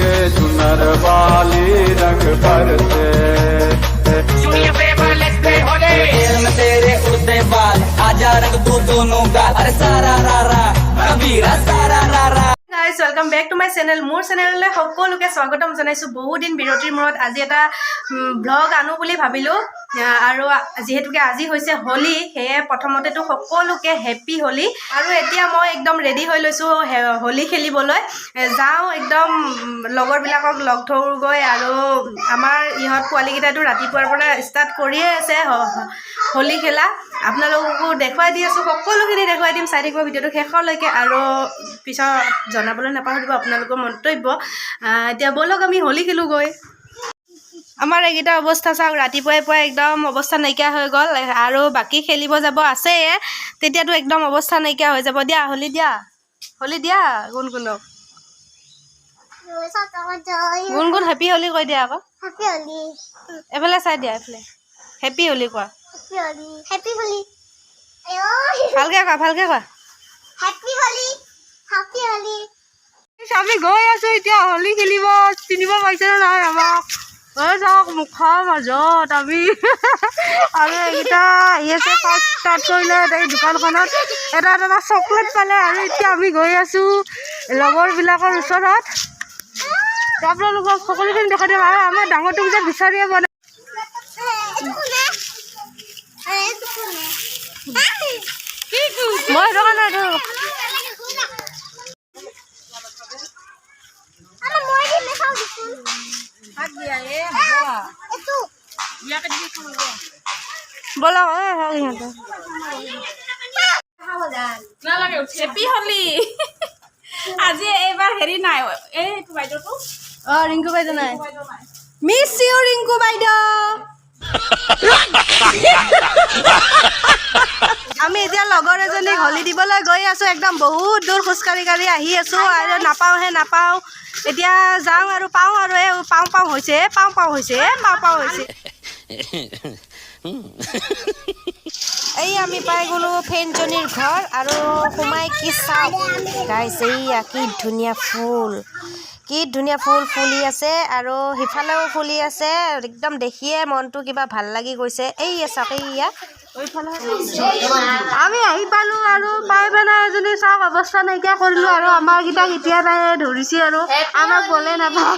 भीगे चुनर वाली रंग भरते तेरे उड़ते बाल आजा रंग तू दोनों का अरे सारा रारा कबीरा सारा रारा। Guys welcome back to my channel. মোৰ চেনেললৈ সকলোকে স্বাগতম জনাইছোঁ। বহুত দিন বিৰতিৰ মূৰত আজি এটা ব্লগ আনো বুলি ভাবিলোঁ আৰু যিহেতুকে আজি হৈছে হোলী, সেয়ে প্ৰথমতেতো সকলোকে হেপ্পী হোলী। আৰু এতিয়া মই একদম ৰেডি হৈ লৈছোঁ হোলী খেলিবলৈ। যাওঁ একদম লগৰবিলাকক লগ ধৰোঁগৈ আৰু আমাৰ ইহঁত পোৱালীকেইটাইতো ৰাতিপুৱাৰ পৰা ষ্টাৰ্ট কৰিয়ে আছে হোলী খেলা। আপোনালোককো দেখুৱাই দি আছোঁ, সকলোখিনি দেখুৱাই দিম। চাই থাকিব ভিডিঅ'টো শেষলৈকে আৰু পিছত জনাবলৈ নাপাহৰিব আপোনালোকৰ মন্তব্য। এতিয়া ব'লক আমি হোলী খেলোঁগৈ। আমাৰ এইকেইটা অৱস্থা চাওক, ৰাতিপুৱাই পুৱাই একদম অৱস্থা নাইকিয়া হৈ গ'ল আৰু বাকী খেলিব যাব আছে, তেতিয়াতো একদম অৱস্থা নাইকিয়া হৈ যাব। দিয়া হোলী দিয়া, হোলী দিয়া গুণগুণক। গুণগুণ হেপ্পী হোলী কৈ দিয়া আকৌ। এফালে চাই দিয়া, এফালে হেপ্পী হোলী কোৱা। ভালকৈ কোৱা, ভালকৈ কোৱা। আমি গৈ আছো এতিয়া হোলী খেলিব। চিনিব পাৰিছে নে নাই আমাক? গৈ যাওক মুখৰ মাজত আমি আৰু এইকেইটা আহি আছে। ফাৰ্ষ্ট ষ্টাৰ্ট কৰিলে এই দোকানখনত এটা এটা চকলেট পালে আৰু এতিয়া আমি গৈ আছো লগৰবিলাকৰ ওচৰত। আপোনালোকক সকলোখিনি দেখাই দিম আৰু আমাৰ ডাঙৰটোক যে বিচাৰিয়ে পোৱা নাই। মই সেইটো কাৰণে ব'লা হেপ্পী হোলী। আজি এইবাৰ হেৰি নাই, এই বাইদেউটো ৰিংকু বাইদেউ নাই। মিছ ইউ ৰিংকু বাইদেউ। আমি এতিয়া লগৰ এজনীক হোলী দিবলৈ গৈ আছোঁ। একদম বহুত দূৰ খোজকাঢ়ি কাঢ়ি আহি আছোঁ আৰু নাপাওঁ। এতিয়া যাওঁ আৰু পাওঁ আৰু এই পাওঁ হৈছে, পাওঁ হৈছে। এই আমি পাই গ'লোঁ ফ্ৰেণ্ডজনীৰ ঘৰ আৰু সোমাই কি চাওক গাইছ, এইয়া কি ধুনীয়া ফুল, কি ধুনীয়া ফুল ফুলি আছে আৰু সিফালেও ফুলি আছে। একদম দেখিয়ে মনটো কিবা ভাল লাগি গৈছে। এইয়া চাওক, এইয়া আমি আহি পালোঁ আৰু পাই পেলাই এজনী চাওক অৱস্থা নাইকিয়া কৰিলোঁ আৰু আমাৰকেইটাক এতিয়া তাই ধৰিছে আৰু আমাক বলে নাপায়।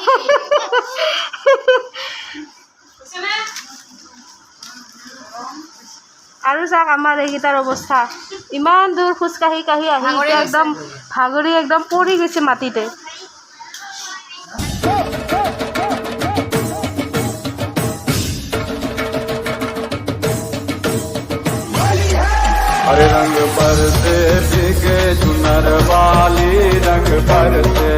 আৰু চাওক আমাৰ এইকেইটাৰ অৱস্থা, ইমান দূৰ খোজকাঢ়ি আহি এতিয়া একদম ভাগৰি একদম পৰি গৈছে মাটিতে। हरे रंग भरते भीगे चुनर वाली रंग भरते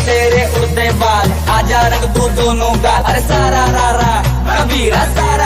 तेरे उड़ते बाल आजा रंग तू दोनों का अरे सारा रारा कबीरा सारा